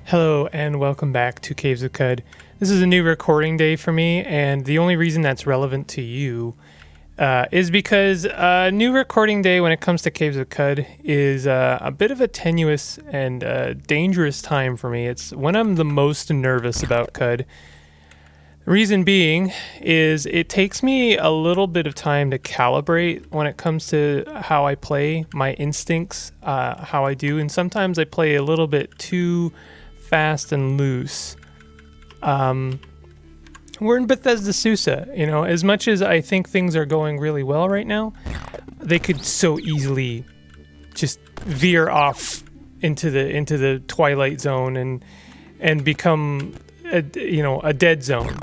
Hello and welcome back to Caves of Qud. This is a new recording day for me, and the only reason that's relevant to you is because a new recording day when it comes to Caves of Qud is a bit of a tenuous and dangerous time for me. It's when I'm the most nervous about Qud. The reason being is it takes me a little bit of time to calibrate when it comes to how I play, my instincts, how I do, and sometimes I play a little bit too fast and loose. We're in Bethesda Susa, you know, as much as I think things are going really well right now, they could so easily just veer off into the twilight zone and become a dead zone.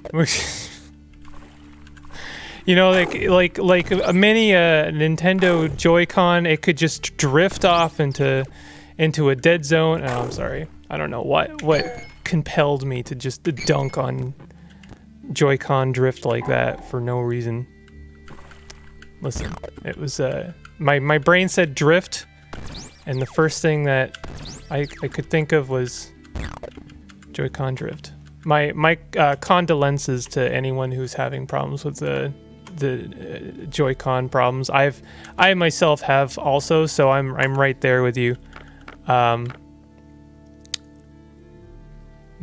You know, like a mini Nintendo Joy-Con, it could just drift off into a dead zone. Oh, I'm sorry. I don't know what compelled me to just dunk on Joy-Con drift like that for no reason. Listen, it was my brain said drift, and the first thing that I could think of was Joy-Con drift. My condolences to anyone who's having problems with the Joy-Con problems. I myself have also, so I'm right there with you.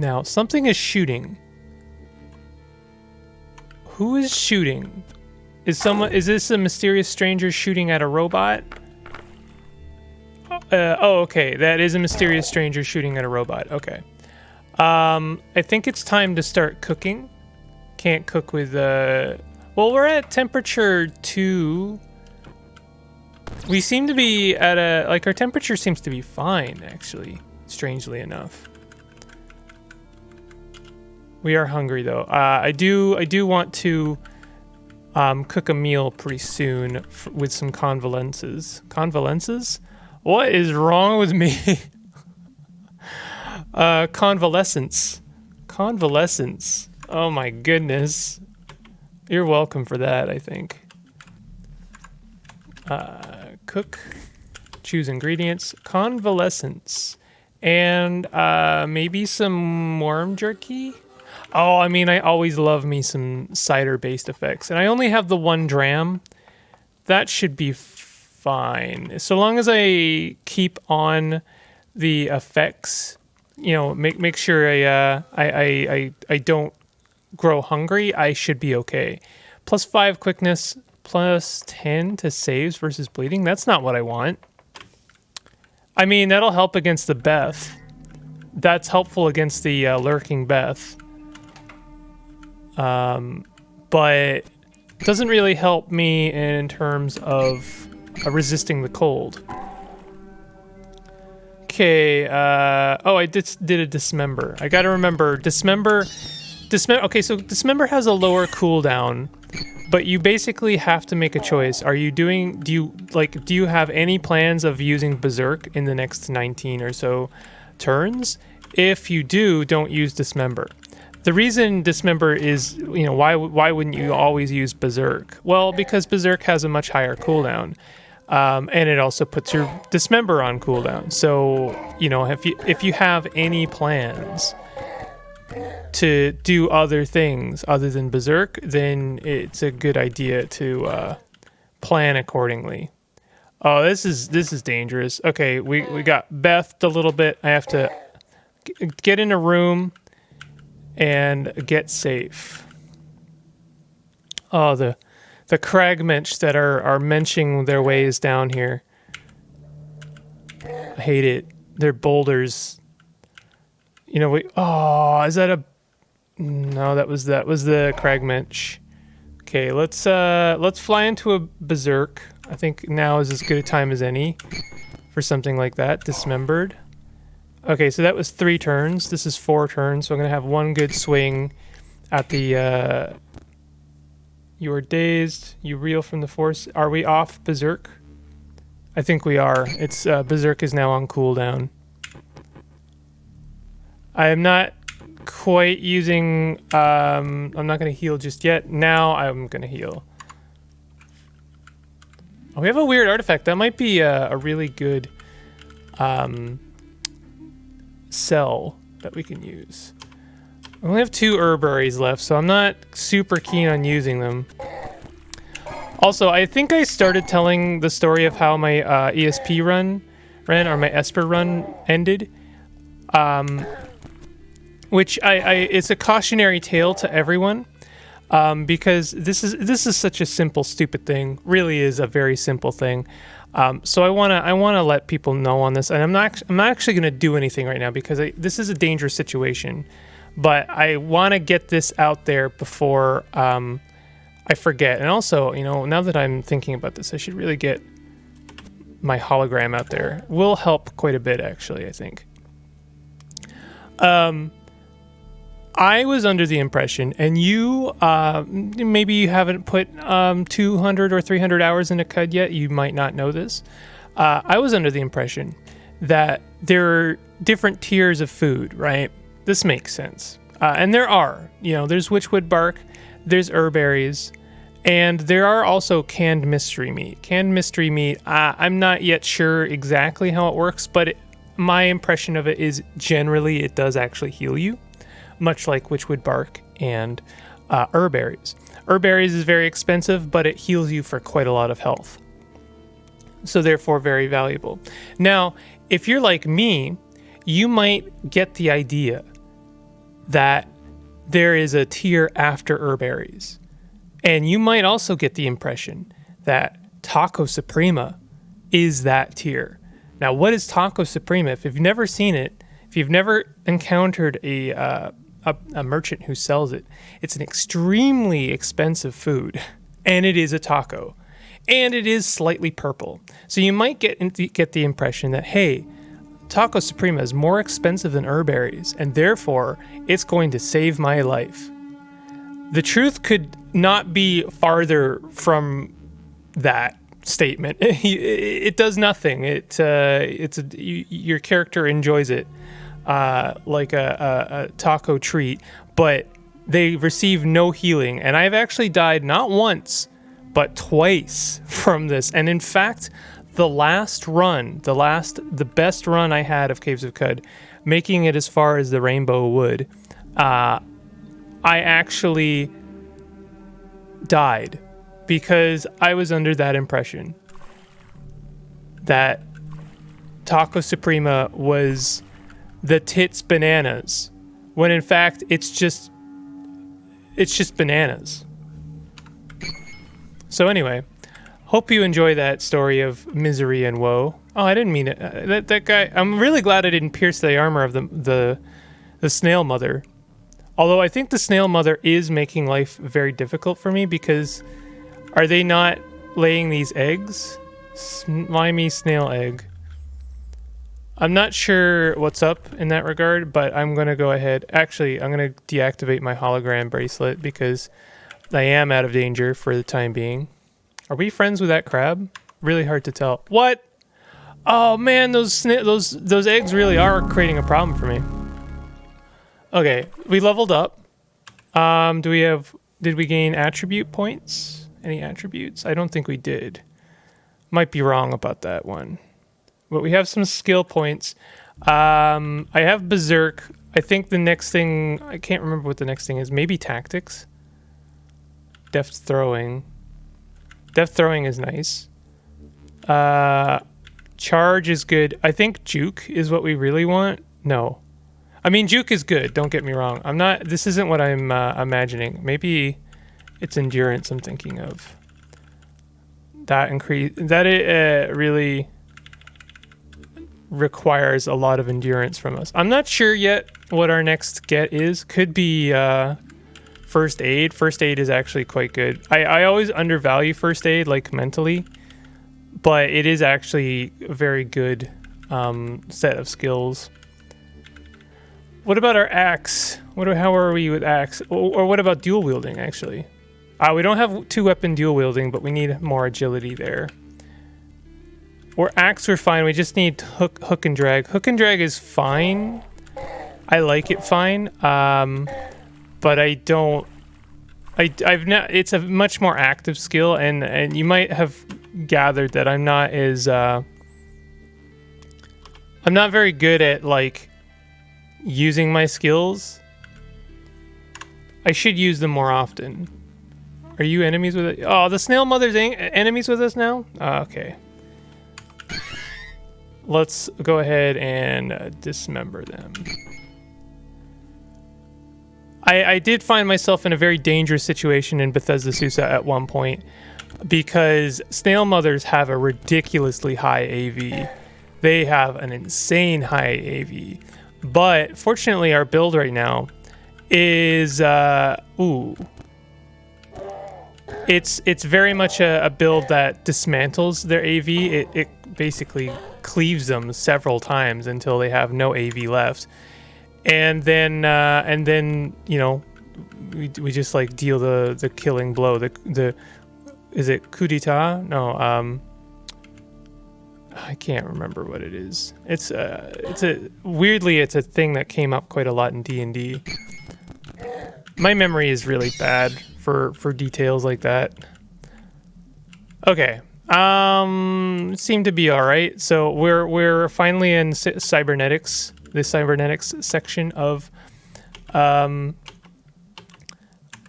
Now, something is shooting. Who is shooting? Is this a mysterious stranger shooting at a robot? Oh, okay. That is a mysterious stranger shooting at a robot. Okay. I think it's time to start cooking. Can't cook with, well, we're at temperature 2. We seem to be at our temperature seems to be fine, actually, strangely enough. We are hungry though. I do want to cook a meal pretty soon with some convalences. Convalences? What is wrong with me? Convalescence. Convalescence. Oh my goodness. You're welcome for that, I think. Cook. Choose ingredients. Convalescence. And maybe some worm jerky? Oh, I mean, I always love me some cider-based effects. And I only have the 1 dram. That should be fine. So long as I keep on the effects, you know, make sure I don't grow hungry, I should be okay. Plus 5 quickness, plus 10 to saves versus bleeding. That's not what I want. I mean, that'll help against the Beth. That's helpful against the lurking Beth. But doesn't really help me in terms of resisting the cold. Okay, oh, I did a dismember. I gotta remember, dismember, okay, so dismember has a lower cooldown, but you basically have to make a choice. Do you have any plans of using Berserk in the next 19 or so turns? If you do, don't use dismember. The reason dismember is, you know, why wouldn't you always use Berserk? Well, because Berserk has a much higher cooldown, and it also puts your dismember on cooldown. So, you know, if you have any plans to do other things other than Berserk, then it's a good idea to plan accordingly. Oh, this is dangerous. Okay, we got Bethed a little bit. I have to get in a room and get safe. Oh, the cragmensch that are menching their ways down here. I hate it. They're boulders. You know, is that a... No, that was the cragmensch. Okay, let's fly into a Berserk. I think now is as good a time as any for something like that. Dismembered. Okay, so that was 3 turns. This is 4 turns, so I'm going to have 1 good swing at the... You are dazed. You reel from the force. Are we off Berserk? I think we are. It's Berserk is now on cooldown. I am not quite using... I'm not going to heal just yet. Now I'm going to heal. Oh, we have a weird artifact. That might be a really good... sell that we can use. I only have 2 herb berries left, so I'm not super keen on using them. Also, I think I started telling the story of how my ESP run ran, or my Esper run ended. Which it's a cautionary tale to everyone, because this is such a simple, stupid thing. Really is a very simple thing. So I wanna let people know on this, and I'm not actually gonna do anything right now because this is a dangerous situation. But I want to get this out there before I forget. And also, now that I'm thinking about this, I should really get my hologram out there. Will help quite a bit, actually, I think. I was under the impression, and you, maybe you haven't put 200 or 300 hours into CUD yet. You might not know this. I was under the impression that there are different tiers of food, right? This makes sense. And there are. There's witchwood bark, there's herb berries, and there are also canned mystery meat. Canned mystery meat, I'm not yet sure exactly how it works, but my impression of it is generally it does actually heal you, much like witchwood bark and herb berries. Herb berries is very expensive, but it heals you for quite a lot of health. So therefore very valuable. Now, if you're like me, you might get the idea that there is a tier after herb berries. And you might also get the impression that Taco Suprema is that tier. Now, what is Taco Suprema? If you've never seen it, if you've never encountered a merchant who sells it, it's an extremely expensive food, and it is a taco, and it is slightly purple. So you might get the impression that, hey, Taco Suprema is more expensive than herb berries, and therefore it's going to save my life. The truth could not be farther from that statement. It does nothing. Your character enjoys it like a taco treat, but they receive no healing. And I've actually died not once, but twice from this. And in fact, the best run I had of Caves of Qud, making it as far as the Rainbow Wood, I actually died because I was under that impression that Taco Suprema was the tits bananas, when in fact it's just bananas. So anyway, hope you enjoy that story of misery and woe. Oh, I didn't mean it. That guy. I'm really glad I didn't pierce the armor of the snail mother. Although I think the snail mother is making life very difficult for me, because are they not laying these eggs? Slimy snail egg. I'm not sure what's up in that regard, but I'm going to go ahead. Actually, I'm going to deactivate my hologram bracelet because I am out of danger for the time being. Are we friends with that crab? Really hard to tell. What? Oh man, those eggs really are creating a problem for me. Okay, we leveled up. Did we gain attribute points? Any attributes? I don't think we did. Might be wrong about that one. But we have some skill points. I have Berserk. I think the next thing, I can't remember what the next thing is. Maybe Tactics. Deft Throwing. Deft Throwing is nice. Charge is good. I think Juke is what we really want. No. I mean, Juke is good. Don't get me wrong. This isn't what I'm imagining. Maybe it's Endurance I'm thinking of. It really requires a lot of endurance from us. I'm not sure yet what our next get is. Could be First Aid. First Aid is actually quite good. I always undervalue First Aid, like mentally, but it is actually a very good set of skills. What about our axe? How are we with axe? Or what about dual wielding, actually? We don't have 2-weapon dual wielding, but we need more agility there. Or axe, we're fine. We just need hook and drag. Hook and drag is fine. I like it fine. But I don't. It's a much more active skill, and you might have gathered that I'm not as. I'm not very good at like using my skills. I should use them more often. Are you enemies with it? Oh, the snail mother's enemies with us now? Okay. Let's go ahead and dismember them. I did find myself in a very dangerous situation in Bethesda Susa at one point because snail mothers have a ridiculously high AV. They have an insane high AV. But fortunately, our build right now is it's very much a build that dismantles their AV. It basically cleaves them several times until they have no AV left, and then you know we just like deal the killing blow. The is it coup d'etat? No, I can't remember what it is. It's weirdly it's a thing that came up quite a lot in D&D. My memory is really bad for details like that. Okay. Seem to be all right. So we're finally in cybernetics, the cybernetics section of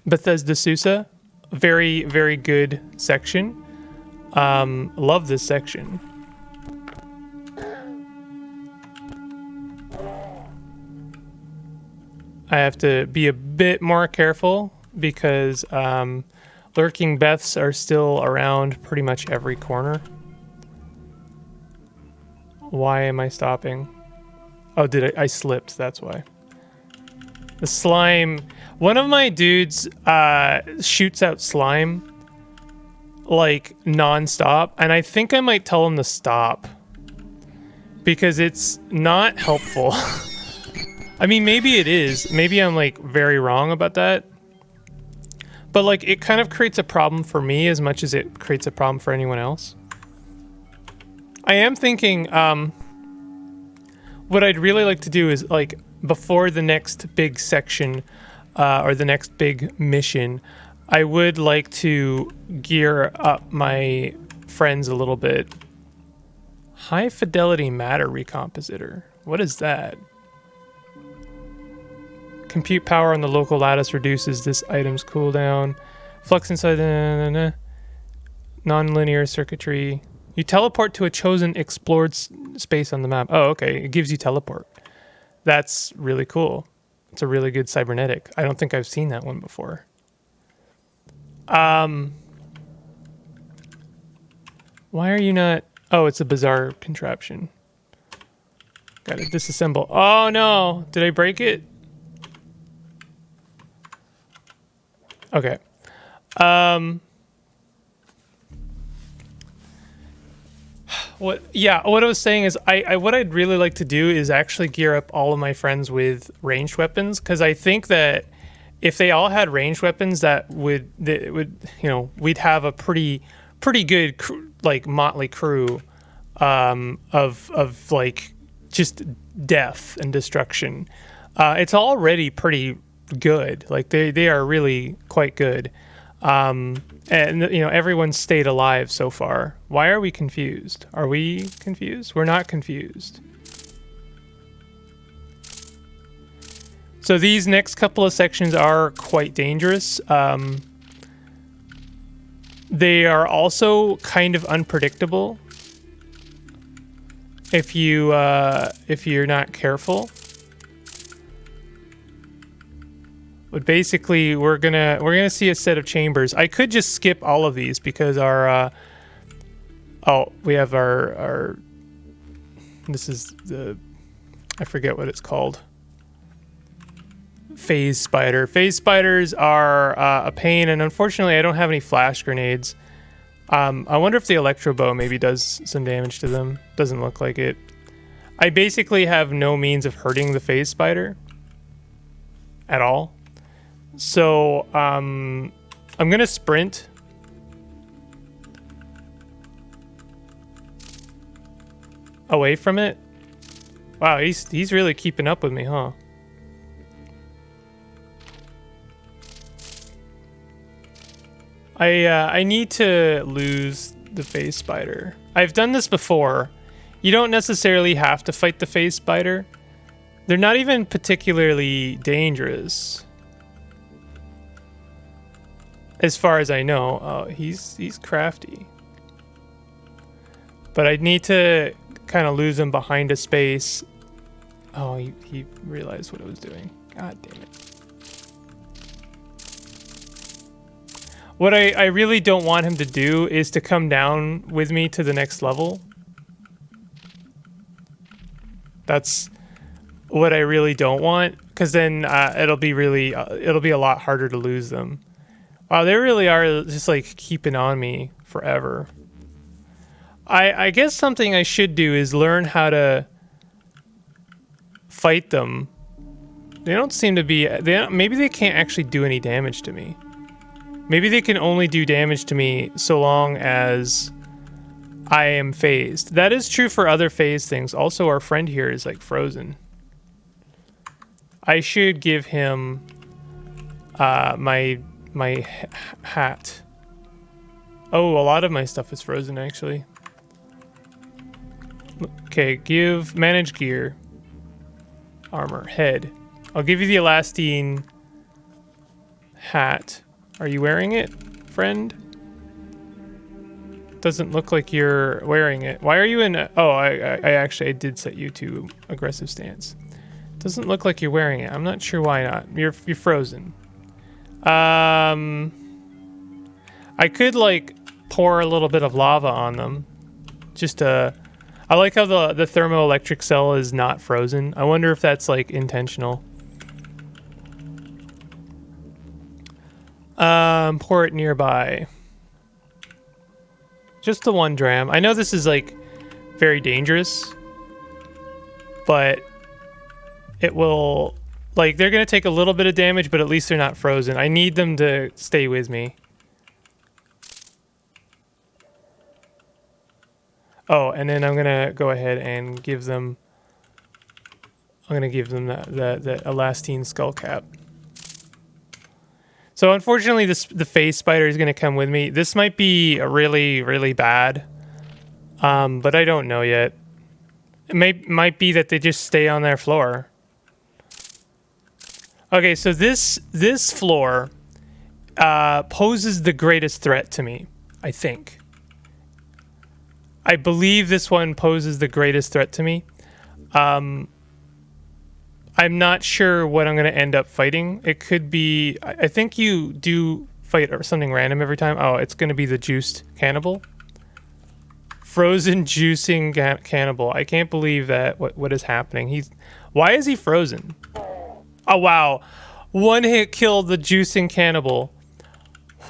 Bethesda Susa. Very, very good section. Love this section. I have to be a bit more careful because lurking Beths are still around pretty much every corner. Why am I stopping? Oh, I slipped, that's why. The slime, one of my dudes shoots out slime like non-stop, and I think I might tell him to stop because it's not helpful. I mean, maybe it is. Maybe I'm like very wrong about that. But like it kind of creates a problem for me as much as it creates a problem for anyone else. I am thinking what I'd really like to do is like before the next big section or the next big mission, I would like to gear up my friends a little bit. High fidelity matter recompositor. What is that? Compute power on the local lattice reduces this item's cooldown. Flux inside the non-linear circuitry. You teleport to a chosen explored space on the map. Oh, okay. It gives you teleport. That's really cool. It's a really good cybernetic. I don't think I've seen that one before. Why are you not... Oh, it's a bizarre contraption. Gotta disassemble. Oh, no. Did I break it? Okay. What I was saying is what I'd really like to do is actually gear up all of my friends with ranged weapons, because I think that if they all had ranged weapons, that would we'd have a pretty good like motley crew of like just death and destruction. It's already pretty good. Like they are really quite good. And everyone's stayed alive so far. Why are we confused? Are we confused? We're not confused. So these next couple of sections are quite dangerous. They are also kind of unpredictable if you're not careful. But basically, we're gonna see a set of chambers. I could just skip all of these because we have our this is I forget what it's called. Phase spider. Phase spiders are a pain, and unfortunately, I don't have any flash grenades. I wonder if the electro bow maybe does some damage to them. Doesn't look like it. I basically have no means of hurting the phase spider at all. So, I'm gonna sprint. Away from it. Wow, he's really keeping up with me, huh? I need to lose the phase spider. I've done this before. You don't necessarily have to fight the phase spider. They're not even particularly dangerous. As far as I know. Oh, he's crafty. But I need to kind of lose him behind a space. Oh, he realized what I was doing. God damn it. What I really don't want him to do is to come down with me to the next level. That's what I really don't want, because then it'll be a lot harder to lose them. Wow, they really are just like keeping on me forever. I guess something I should do is learn how to fight them. They don't seem to be... maybe they can't actually do any damage to me. Maybe they can only do damage to me so long as I am phased. That is true for other phased things. Also, our friend here is like frozen. I should give him my hat. Oh, a lot of my stuff is frozen actually. Okay, manage gear. Armor, head. I'll give you the elastine hat. Are you wearing it, friend? Doesn't look like you're wearing it. Why are you in I did set you to aggressive stance. Doesn't look like you're wearing it. I'm not sure why not. You're frozen. I could like pour a little bit of lava on them. Just to... I like how the thermoelectric cell is not frozen. I wonder if that's like intentional. Pour it nearby. Just the 1 dram. I know this is like very dangerous, but it will, like, they're gonna take a little bit of damage, but at least they're not frozen. I need them to stay with me. Oh, and then I'm gonna go ahead and give them... I'm gonna give them the elastine skull cap. So unfortunately, the face spider is gonna come with me. This might be really, really bad, but I don't know yet. It might be that they just stay on their floor. Okay, so this floor poses the greatest threat to me, I think. I believe this one poses the greatest threat to me. I'm not sure what I'm going to end up fighting. It could be... I think you do fight something random every time. Oh, it's going to be the juiced cannibal. Frozen juicing cannibal. I can't believe that what is happening. Why is he frozen? Oh, wow. 1 hit killed the juicing cannibal.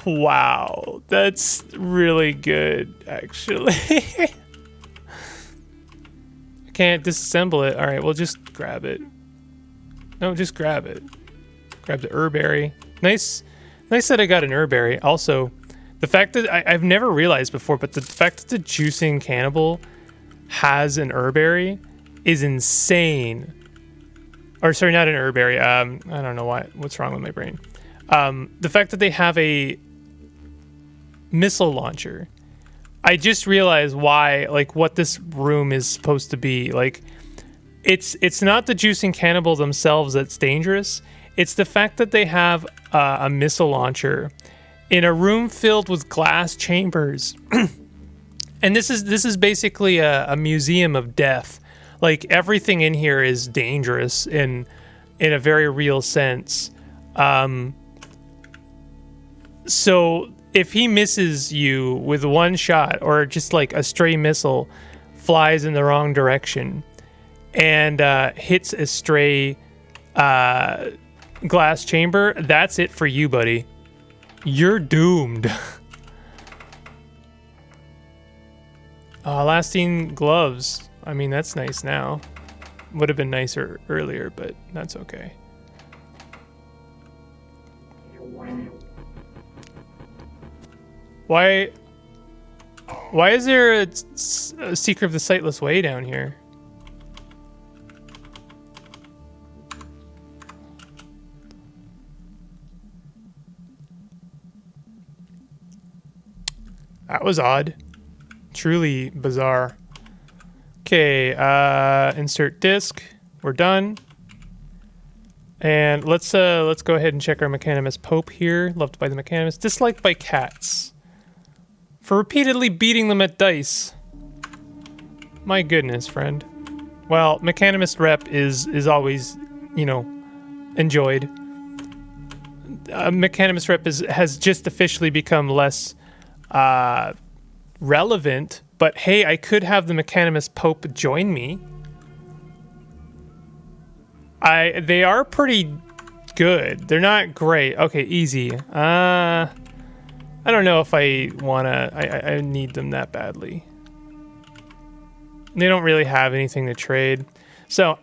Wow, that's really good, actually. I can't disassemble it. All right, we'll just grab it. No, just grab it. Grab the herberry. Nice that I got an herberry. Also, the fact that I've never realized before, but the fact that the juicing cannibal has an herberry is insane. Or sorry, not an herberry. I don't know what's wrong with my brain. The fact that they have a missile launcher, I just realized why, like, what this room is supposed to be. Like, it's not the juicing cannibal themselves that's dangerous. It's the fact that they have a missile launcher in a room filled with glass chambers. And this is basically a museum of death. Like, everything in here is dangerous in a very real sense. So if he misses you with 1 shot, or just like a stray missile flies in the wrong direction and hits a stray glass chamber, that's it for you, buddy. You're doomed. Lasting gloves. I mean, that's nice now. Would have been nicer earlier, but that's okay. Why is there a Seeker of the Sightless Way down here? That was odd. Truly bizarre. Okay, insert disc. We're done. And let's go ahead and check our Mechanimous Pope here. Loved by the Mechanimous, disliked by cats. For repeatedly beating them at dice. My goodness, friend. Well, Mechanimous Rep is always, you know, enjoyed. Mechanimous Rep has just officially become less relevant, but hey, I could have the Mechanimous Pope join me. They are pretty good. They're not great. Okay, easy. I don't know if I wanna. I need them that badly. They don't really have anything to trade, so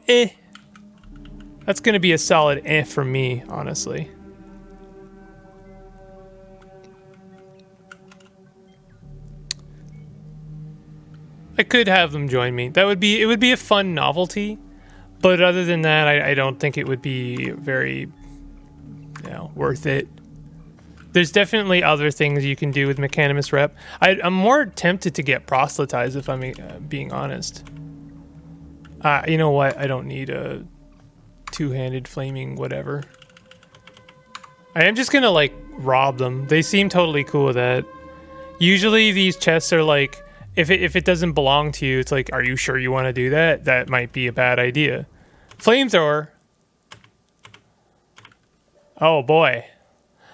that's gonna be a solid for me, honestly. I could have them join me. It would be a fun novelty. But other than that, I don't think it would be very, you know, worth it. There's definitely other things you can do with Mechanimous Rep. I'm more tempted to get proselytized if I'm being honest. You know what? I don't need a two-handed flaming whatever. I am just gonna like rob them. They seem totally cool with that. Usually these chests are like, if it doesn't belong to you, it's like, are you sure you want to do that? That might be a bad idea. Flamethrower. Oh boy.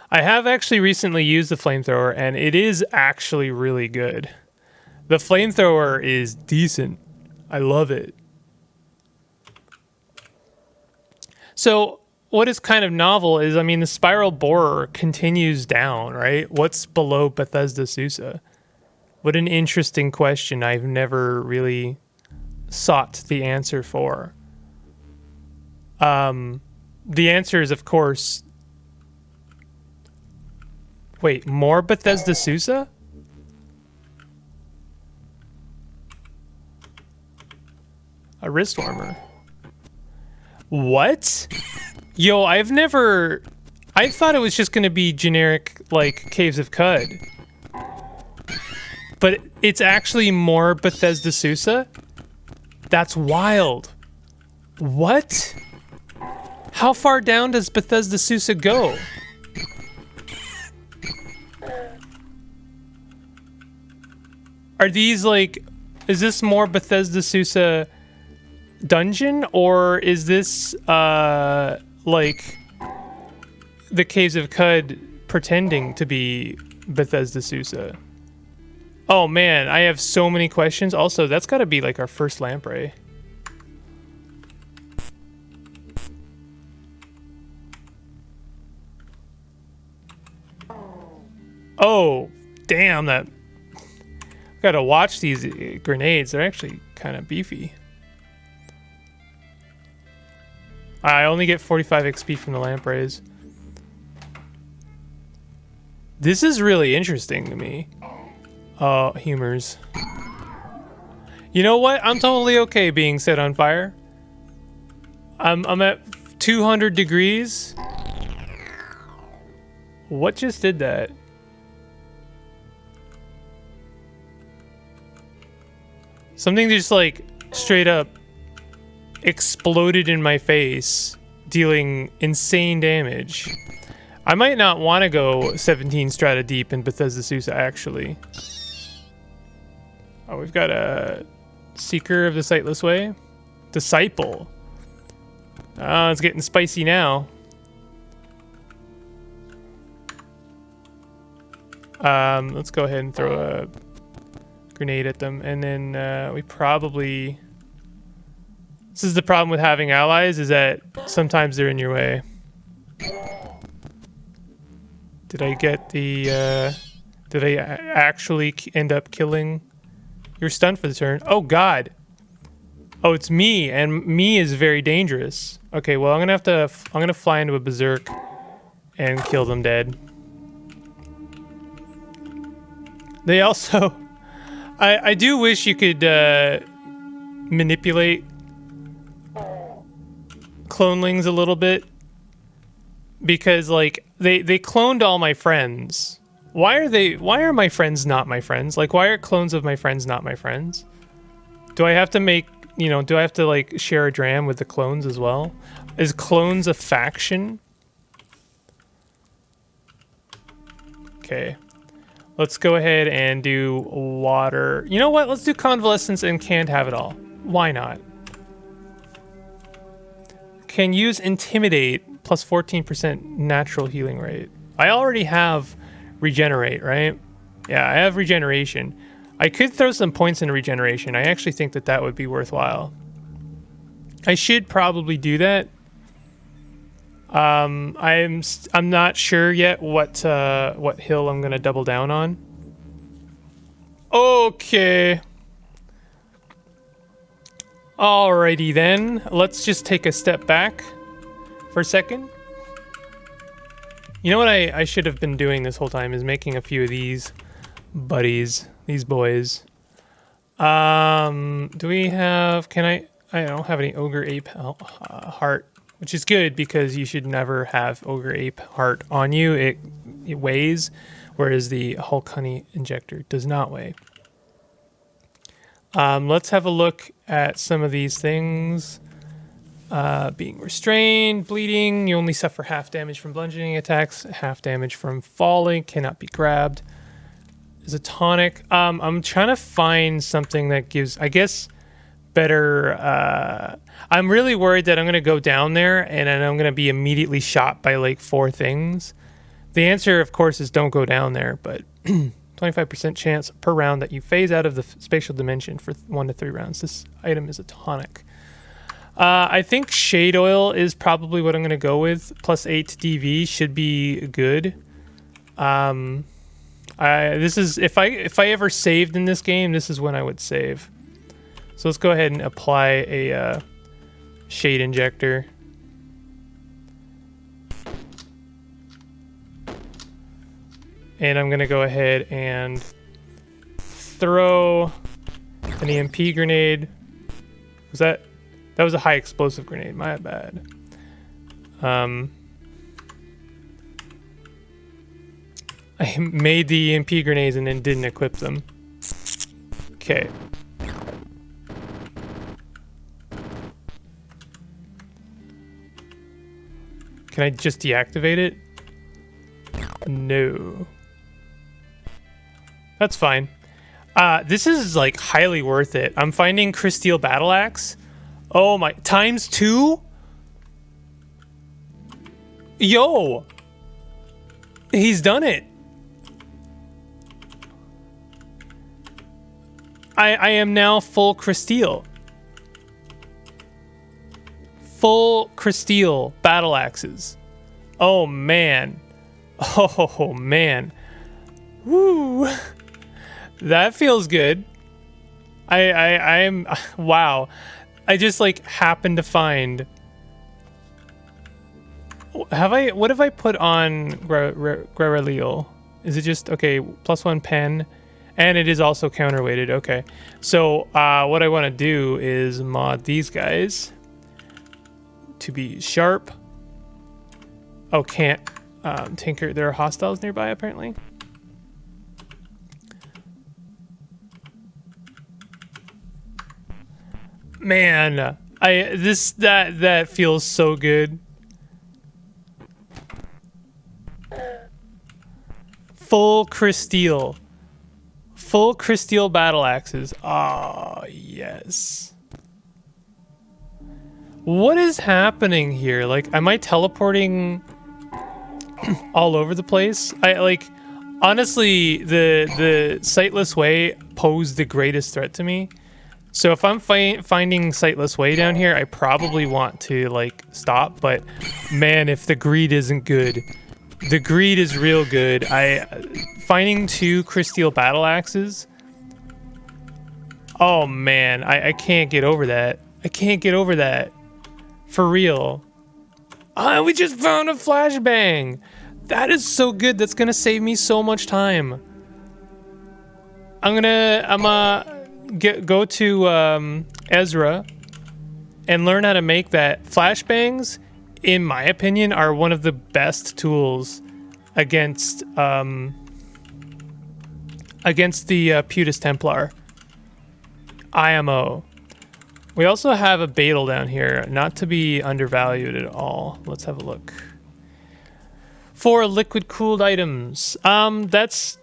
I have actually recently used the flamethrower, and it is actually really good. The flamethrower is decent. I love it. So what is kind of novel is, I mean, the spiral borer continues down, right? What's below Bethesda Susa? What an interesting question I've never really sought the answer for. The answer is, of course... Wait, more Bethesda Susa? A wrist warmer. What? Yo, I thought it was just going to be generic, like, Caves of Qud. But it's actually more Bethesda Susa? That's wild. What? How far down does Bethesda Susa go? Are these like... Is this more Bethesda Susa dungeon? Or is this, like... the Caves of Qud pretending to be Bethesda Susa? Oh man, I have so many questions. Also, that's gotta be like our first lamprey. Oh, damn, that... Gotta watch these grenades. They're actually kind of beefy. I only get 45 XP from the lampreys. This is really interesting to me. Humors. You know what? I'm totally okay being set on fire. I'm at 200 degrees. What just did that? Something just like straight up exploded in my face, dealing insane damage. I might not want to go 17 strata deep in Bethesda Susa, actually. Oh, we've got a Seeker of the Sightless Way. Disciple. It's getting spicy now. Let's go ahead and throw a grenade at them, and then we probably... This is the problem with having allies, is that sometimes they're in your way. Did I get the... Did I actually end up killing... You're stunned for the turn. Oh god. Oh, it's me, and me is very dangerous. Okay, well, I'm gonna fly into a berserk and kill them dead. They also... I do wish you could manipulate clonelings a little bit, because like they cloned all my friends. Why are my friends not my friends? Like, why are clones of my friends not my friends? Do I have to make, you know, do I have to like share a dram with the clones as well? Is clones a faction? Okay. Let's go ahead and do water. You know what? Let's do convalescence and can't have it all. Why not? Can use intimidate plus 14% natural healing rate. I already have regenerate, right? Yeah, I have regeneration. I could throw some points into regeneration. I actually think that that would be worthwhile. I should probably do that. I'm not sure yet what hill I'm gonna double down on. Okay. Alrighty then. Let's just take a step back for a second. You know what I should have been doing this whole time is making a few of these buddies, these boys. Do we have? I don't have any ogre ape heart. Which is good because you should never have ogre ape heart on you. It weighs, whereas the Hulk honey injector does not weigh. Let's have a look at some of these things. Being restrained, bleeding. You only suffer half damage from bludgeoning attacks. Half damage from falling. Cannot be grabbed. Is a tonic. I'm trying to find something that gives, I guess, better. I'm really worried that I'm going to go down there and then I'm going to be immediately shot by like 4 things. The answer, of course, is don't go down there, but 25% chance per round that you phase out of the spatial dimension for 1 to 3 rounds. This item is a tonic. I think shade oil is probably what I'm going to go with. Plus 8 DV should be good. This is if I ever saved in this game, this is when I would save. So let's go ahead and apply a shade injector. And I'm going to go ahead and throw an EMP grenade. That was a high explosive grenade, my bad. I made the EMP grenades and then didn't equip them. Okay. Can I just deactivate it? No. That's fine. This is like highly worth it. I'm finding Crysteel Battle Axe. Oh my, ×2? Yo! He's done it. I am now full Crysteel. Full Crysteel battle axes. Oh man. Oh man. Woo. That feels good. I'm wow. I just like happened to find. What have I put on Grareliel? Is it just okay, +1 pen? And it is also counterweighted. Okay. So what I want to do is mod these guys to be sharp. Oh, can't tinker. There are hostiles nearby apparently. Man, that feels so good. Full Crysteel. Full Crysteel battle axes. Oh, yes. What is happening here? Like, am I teleporting all over the place? Honestly, the Sightless Way posed the greatest threat to me. So if I'm finding Sightless Way down here, I probably want to, like, stop. But, man, if the greed isn't good. The greed is real good. Finding 2 Crysteel battle axes. Oh, man. I can't get over that. I can't get over that. For real. We just found a flashbang. That is so good. That's gonna save me so much time. I'm gonna go to Ezra and learn how to make that. Flashbangs, in my opinion, are one of the best tools against the Putus Templar. IMO. We also have a Beetle down here, not to be undervalued at all. Let's have a look. 4 liquid cooled items. That's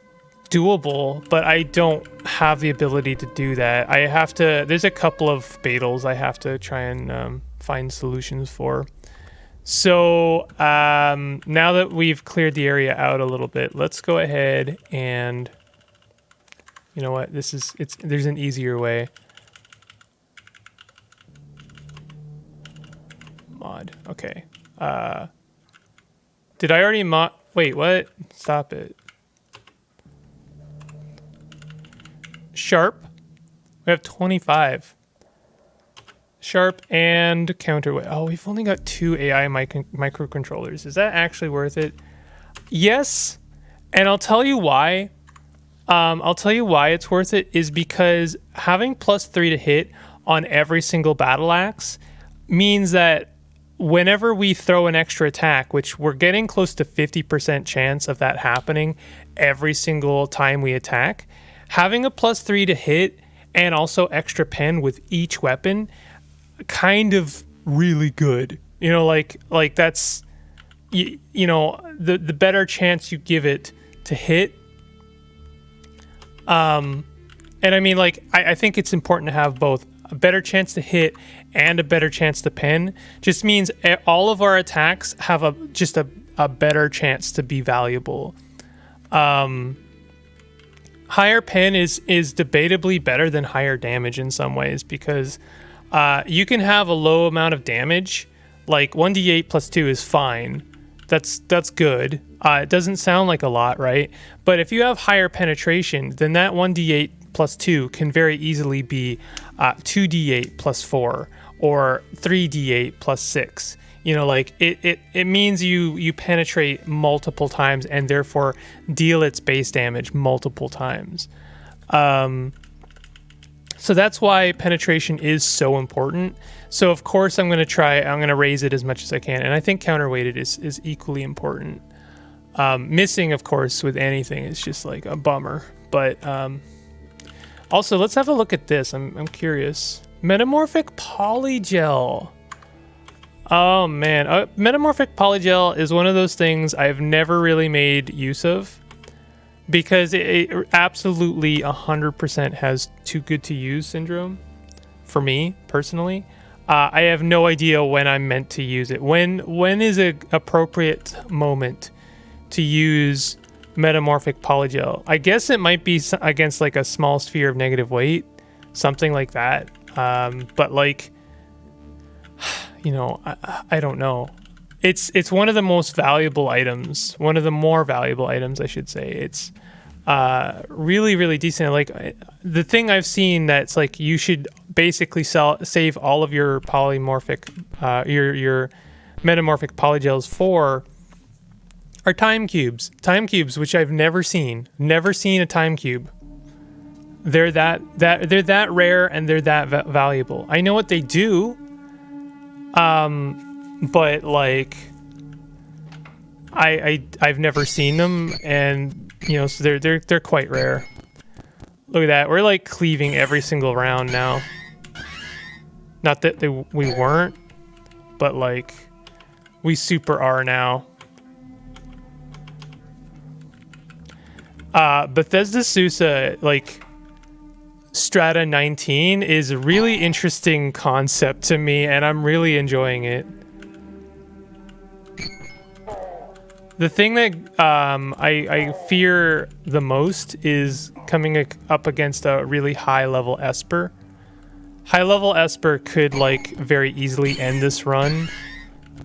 doable, but I don't have the ability to do that. I have to, there's a couple of Beetles I have to try and find solutions for. So now that we've cleared the area out a little bit, let's go ahead and, you know what, there's an easier way. Mod, okay. Did I already mod, wait, what? Stop it. Sharp, we have 25. Sharp and counterweight. Oh, we've only got 2 AI microcontrollers. Is that actually worth it? Yes, and I'll tell you why. I'll tell you why it's worth it is because having +3 to hit on every single battle axe means that whenever we throw an extra attack, which we're getting close to 50% chance of that happening every single time we attack, having a +3 to hit and also extra pen with each weapon, kind of really good. You know, like that's, you know, the better chance you give it to hit. And I mean, like, I think it's important to have both a better chance to hit and a better chance to pen. Just means all of our attacks have a better chance to be valuable. Higher pen is debatably better than higher damage in some ways, because you can have a low amount of damage, like 1d8 + 2 is fine. That's good. It doesn't sound like a lot, right? But if you have higher penetration, then that 1d8 + 2 can very easily be 2d8 + 4 or 3d8 + 6. You know, like it means you penetrate multiple times and therefore deal its base damage multiple times. So that's why penetration is so important. So of course I'm going to raise it as much as I can. And I think counterweighted is equally important. Missing, of course, with anything is just like a bummer. But also, let's have a look at this. I'm curious. Metamorphic polygel. Oh man, metamorphic polygel is one of those things I've never really made use of, because it absolutely 100% has too good to use syndrome for me personally. I have no idea when I'm meant to use it. When is an appropriate moment to use metamorphic polygel? I guess it might be against like a small sphere of negative weight, something like that. But like, you know, I don't know. It's one of the most valuable items, one of the more valuable items, I should say. It's really, really decent. Like the thing I've seen that's like you should basically save all of your polymorphic, your metamorphic polygels for are time cubes. Time cubes, which I've never seen a time cube. They're that rare and they're that valuable. I know what they do, but like I've never seen them, and you know, so they're quite rare. Look at that, we're like cleaving every single round now. Not that we weren't, but like we super are now. Bethesda Susa, like Strata 19 is a really interesting concept to me, and I'm really enjoying it. The thing that I fear the most is coming up against a really high level Esper. High level Esper could like very easily end this run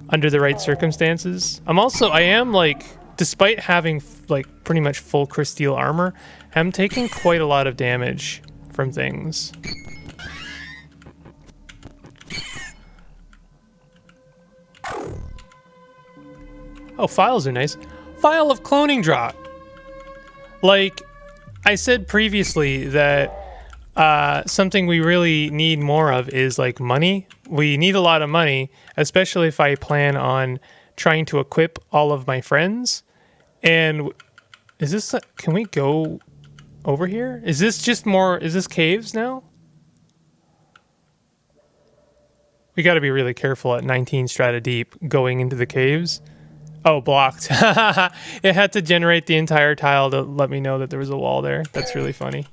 under the right circumstances. I am like, despite having like pretty much full Crysteel armor, I'm taking quite a lot of damage from things. Oh, files are nice. File of cloning drop. Like I said previously that something we really need more of is like money. We need a lot of money, especially if I plan on trying to equip all of my friends. And is this, can we go over here? Is this just more, is this caves now? We got to be really careful at 19 strata deep going into the caves. Oh, blocked. It had to generate the entire tile to let me know that there was a wall there. That's really funny.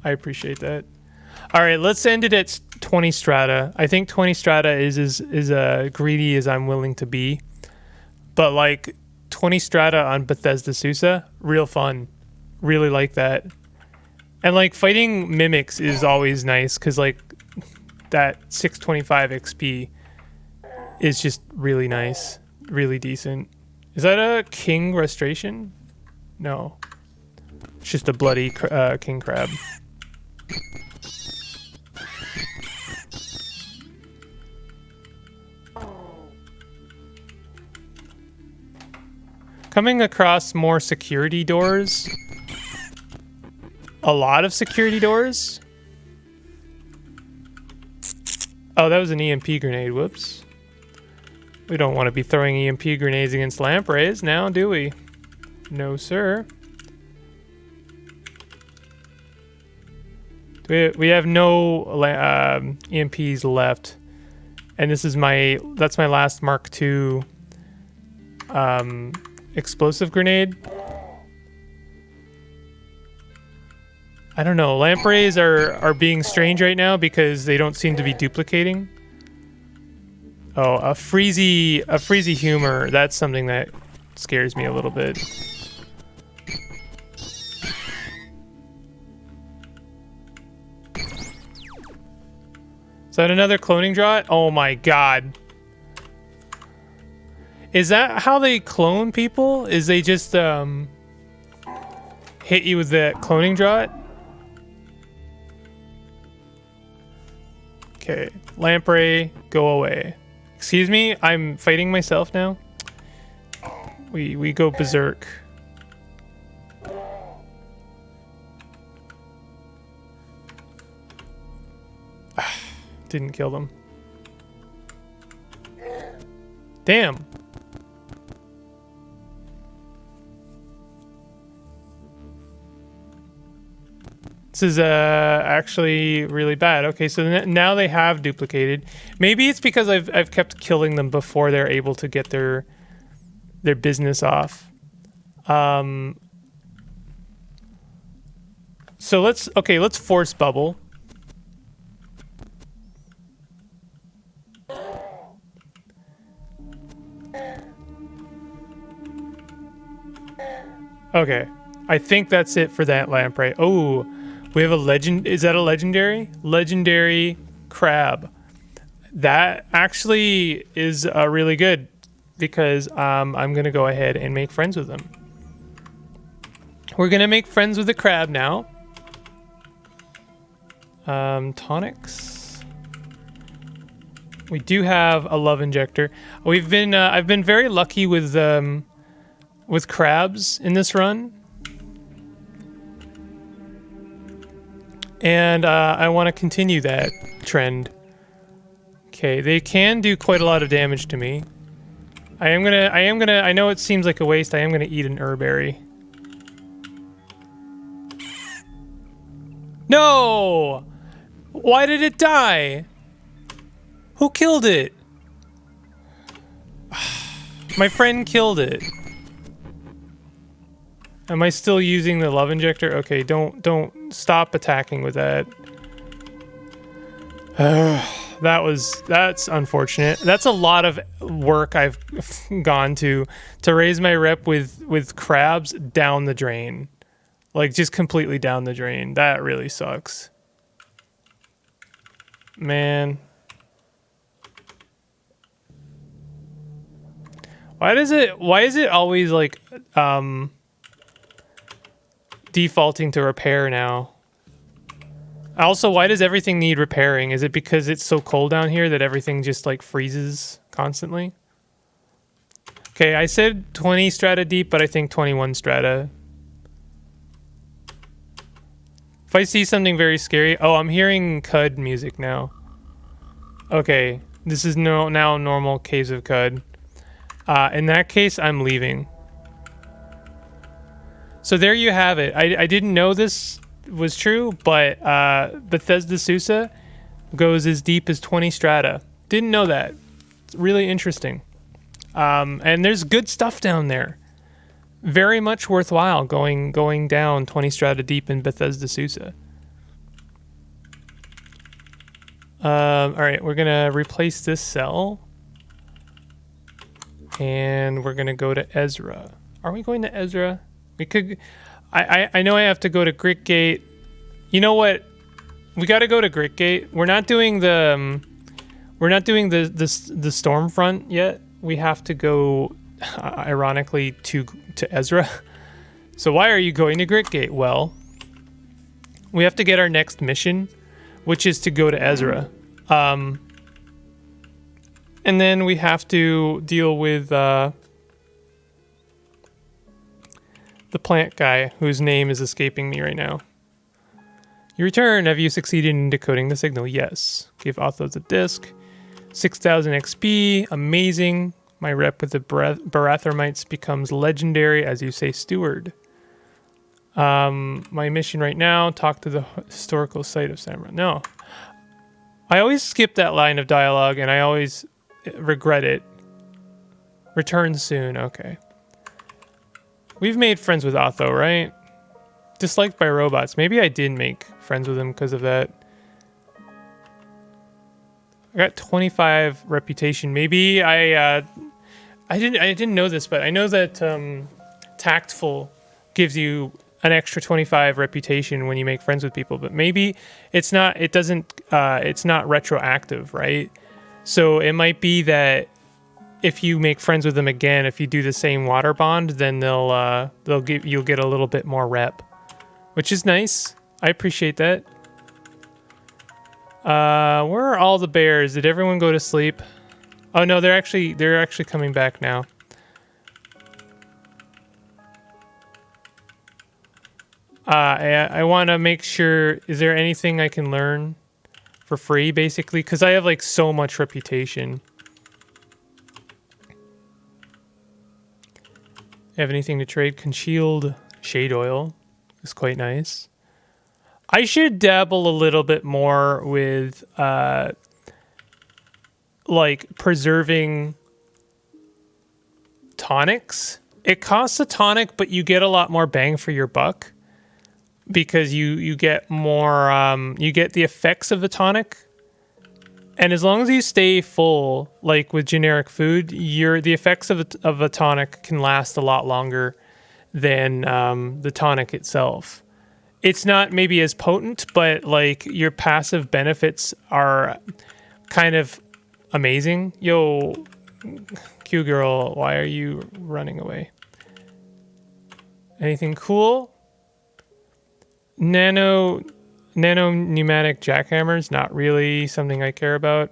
I appreciate that. All right, let's end it at 20 strata. I think 20 strata is as greedy as I'm willing to be. But like 20 strata on Bethesda Susa, real fun. Really like that. And like fighting mimics is always nice because like that 625 XP is just really nice, really decent. Is that a king restoration? No, it's just a bloody king crab. Coming across more security doors. A lot of security doors. Oh, that was an EMP grenade. Whoops. We don't want to be throwing EMP grenades against lampreys now, do we? No, sir. We have no EMPs left. And this is that's my last Mark II explosive grenade. I don't know. Lampreys are being strange right now because they don't seem to be duplicating. Oh, a freezy humor. That's something that scares me a little bit. Is that another cloning draught? Oh my god. Is that how they clone people? Is they just hit you with the cloning draught? Okay, lamprey, go away. Excuse me, I'm fighting myself now. We go berserk. Didn't kill them. Damn. This is actually really bad. Okay, so now they have duplicated. Maybe it's because I've kept killing them before they're able to get their business off. So let's force bubble. Okay, I think that's it for that lamprey. Oh. We have a legend. Is that a legendary? Legendary crab. That actually is really good because I'm going to go ahead and make friends with them. We're going to make friends with the crab now. Tonics. We do have a love injector. I've been very lucky with crabs in this run. And I want to continue that trend. Okay, they can do quite a lot of damage to me. I know it seems like a waste, I am gonna eat an herberry. No! Why did it die? Who killed it? My friend killed it. Am I still using the love injector? Okay, don't stop attacking with that. That's unfortunate. That's a lot of work I've gone to raise my rep with crabs down the drain. Like just completely down the drain. That really sucks. Man. Why is it always like defaulting to repair now? Also, why does everything need repairing? Is it because it's so cold down here that everything just like freezes constantly? Okay, I said 20 strata deep, but I think 21 strata. If I see something very scary... Oh, I'm hearing Cud music now. Okay, this is now normal Caves of Cud. In that case, I'm leaving. So there you have it. I didn't know this was true, but Bethesda Susa goes as deep as 20 strata. Didn't know that. It's really interesting. And there's good stuff down there. Very much worthwhile going down 20 strata deep in Bethesda, Susa. All right, we're gonna replace this cell, and we're gonna go to Ezra. Are we going to Ezra? We could. I know I have to go to Grit Gate. You know what? We got to go to Grit Gate. We're not doing the storm front yet. We have to go, ironically, to Ezra. So why are you going to Grit Gate? Well, we have to get our next mission, which is to go to Ezra. And then we have to deal with the plant guy, whose name is escaping me right now. You return. Have you succeeded in decoding the signal? Yes. Give Otho the disc. 6,000 XP. Amazing. My rep with the Barathermites becomes legendary, as you say, steward. My mission right now, talk to the historical site of Samra. No. I always skip that line of dialogue, and I always regret it. Return soon. Okay. We've made friends with Otho, right? Disliked by robots. Maybe I did make friends with him because of that. I got 25 reputation. Maybe I didn't know this, but I know that tactful gives you an extra 25 reputation when you make friends with people, but maybe it's not retroactive, right? So it might be that if you make friends with them again, if you do the same water bond, then you'll get a little bit more rep, which is nice. I appreciate that. Where are all the bears? Did everyone go to sleep? Oh no, they're actually coming back now. I want to make sure, is there anything I can learn for free, basically? Because I have like so much reputation. Have anything to trade? Concealed shade oil is quite nice. I should dabble a little bit more with like preserving tonics. It costs a tonic, but you get a lot more bang for your buck because you get more you get the effects of the tonic. And as long as you stay full, like with generic food, the effects of a tonic can last a lot longer than the tonic itself. It's not maybe as potent, but like your passive benefits are kind of amazing. Yo, Q girl, why are you running away? Anything cool? Nano pneumatic jackhammers, not really something I care about.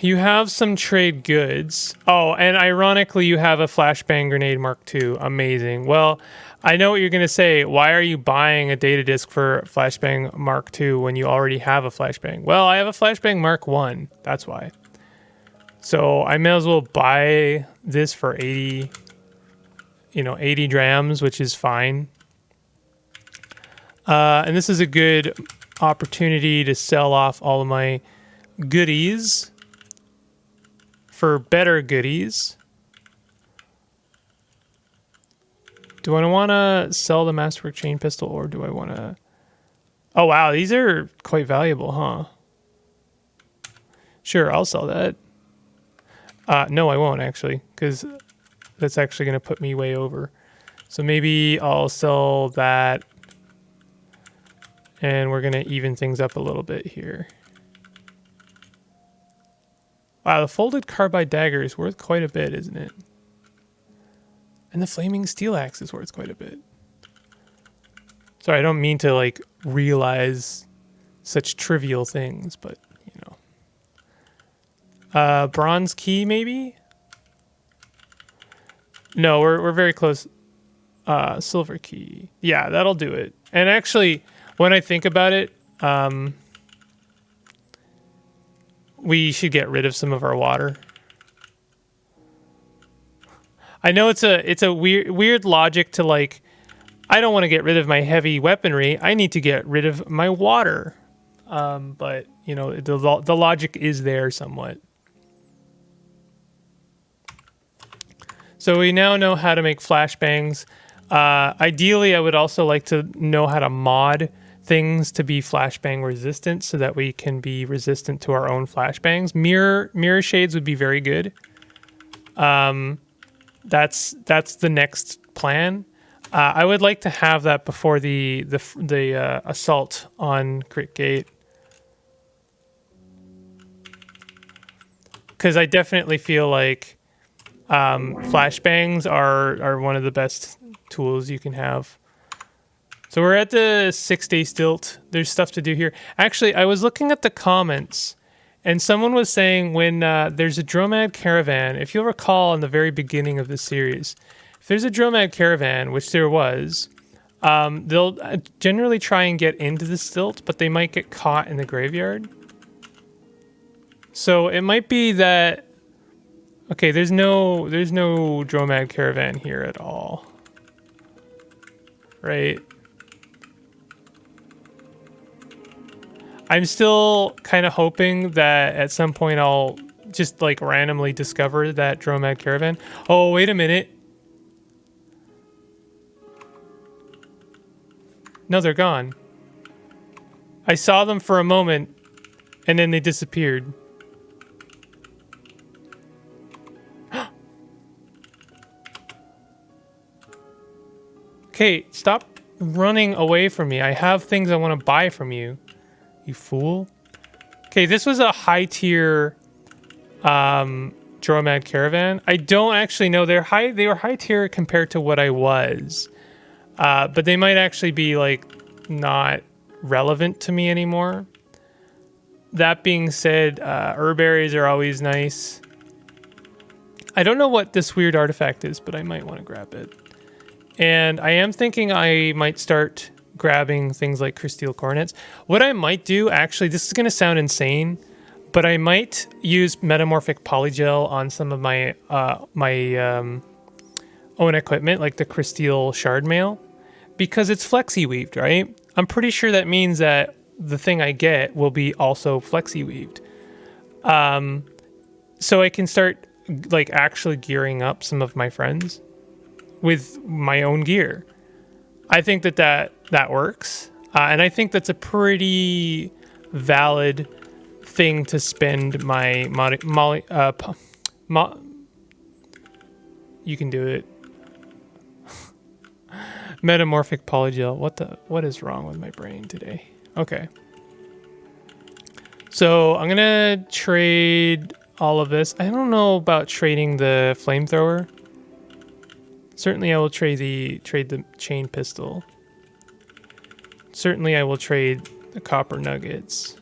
You have some trade goods. Oh, and ironically, you have a flashbang grenade Mark II. Amazing. Well, I know what you're going to say. Why are you buying a data disk for flashbang Mark II when you already have a flashbang? Well, I have a flashbang Mark I. That's why. So I may as well buy this for 80 drams, which is fine. And this is a good opportunity to sell off all of my goodies for better goodies. Do I want to sell the Masterwork chain pistol, or do I want to... Oh, wow, these are quite valuable, huh? Sure, I'll sell that. No, I won't, actually, because that's actually going to put me way over. So maybe I'll sell that, and we're going to even things up a little bit here. Wow, the folded carbide dagger is worth quite a bit, isn't it? And the flaming steel axe is worth quite a bit. Sorry, I don't mean to like realize such trivial things, but you know. Bronze key, maybe? No, we're very close. Silver key. Yeah, that'll do it. And actually, when I think about it, we should get rid of some of our water. I know it's a weird logic to like, I don't want to get rid of my heavy weaponry. I need to get rid of my water. But you know, the logic is there somewhat. So we now know how to make flashbangs. Ideally, I would also like to know how to mod things to be flashbang resistant so that we can be resistant to our own flashbangs. Mirror shades would be very good. That's the next plan. I would like to have that before the assault on Crit Gate, because I definitely feel like flashbangs are one of the best tools you can have. So we're at the 6-day stilt. There's stuff to do here. Actually, I was looking at the comments, and someone was saying when there's a Dromad caravan, if you'll recall in the very beginning of this series, if there's a Dromad caravan, which there was, they'll generally try and get into the stilt, but they might get caught in the graveyard. So it might be that... Okay, there's no Dromad caravan here at all. Right? I'm still kind of hoping that at some point I'll just like randomly discover that Dromad caravan. Oh, wait a minute. No, they're gone. I saw them for a moment and then they disappeared. Okay, stop running away from me. I have things I want to buy from you. You fool. Okay, this was a high tier Dromad caravan. I don't actually know. They were high tier compared to what I was. But they might actually be like not relevant to me anymore. That being said, herbaries are always nice. I don't know what this weird artifact is, but I might want to grab it. And I am thinking I might start grabbing things like crystal coronets. What I might do, actually, this is going to sound insane, but I might use metamorphic polygel on some of my own equipment, like the crystal shard mail, because it's flexi weaved, right? I'm pretty sure that means that the thing I get will be also flexi weaved. So I can start like actually gearing up some of my friends with my own gear. I think that works. And I think that's a pretty valid thing to spend my you can do it. Metamorphic polygel. What is wrong with my brain today? Okay. So I'm gonna trade all of this. I don't know about trading the flamethrower. Certainly I will trade the chain pistol. Certainly I will trade the copper nuggets.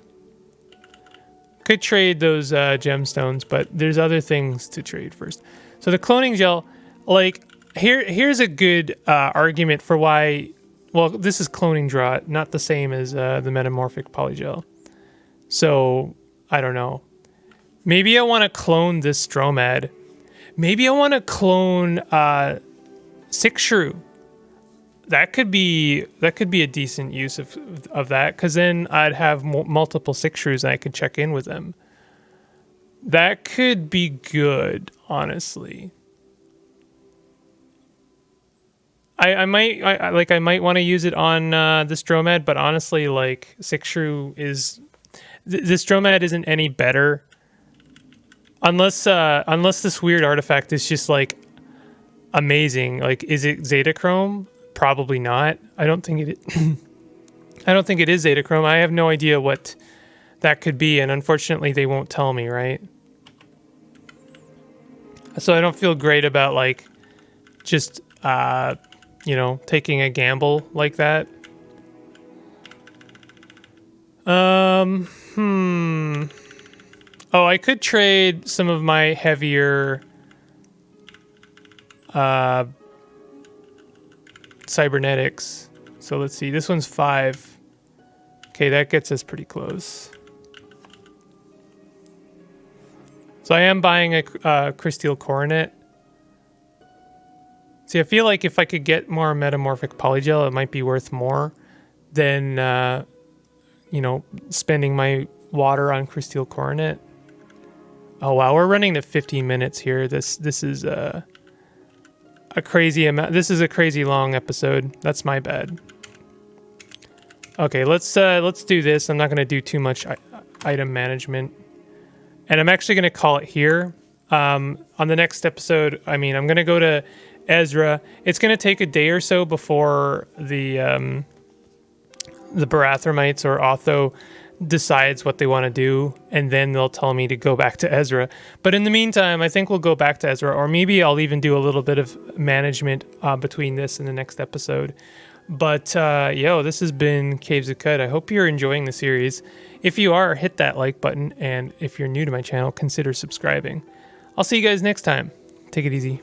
Could trade those gemstones, but there's other things to trade first. So the cloning gel, like here's a good argument for why. Well, this is cloning draught, not the same as the metamorphic polygel. So I don't know. Maybe I want to clone this Dromad. Maybe I want to clone Six Shrew. That could be a decent use of that, because then I'd have multiple Six Shrews and I could check in with them. That could be good, honestly. I might want to use it on this Dromad, but honestly, like Six Shrew is this Dromad isn't any better unless this weird artifact is just like amazing. Like, is it Zetachrome? Probably not. I don't think it is Zetachrome. I have no idea what that could be, and unfortunately they won't tell me, right? So I don't feel great about like just taking a gamble like that. Oh, I could trade some of my heavier cybernetics. So let's see. This one's 5. Okay, that gets us pretty close. So I am buying a crystal coronet. See, I feel like if I could get more metamorphic polygel, it might be worth more than spending my water on crystal coronet. Oh wow, we're running to 15 minutes here. This is a crazy amount. This is a crazy long episode. That's my bad. Okay, let's do this. I'm not going to do too much item management, and I'm actually going to call it here. On the next episode, I'm going to go to Ezra. It's going to take a day or so before the Barathromites or Otho decides what they want to do, and then they'll tell me to go back to Ezra. But in the meantime, I think we'll go back to Ezra, or maybe I'll even do a little bit of management between this and the next episode. But this has been Caves of Qud. I hope you're enjoying the series. If you are, hit that like button, and if you're new to my channel, consider subscribing. I'll see you guys next time. Take it easy.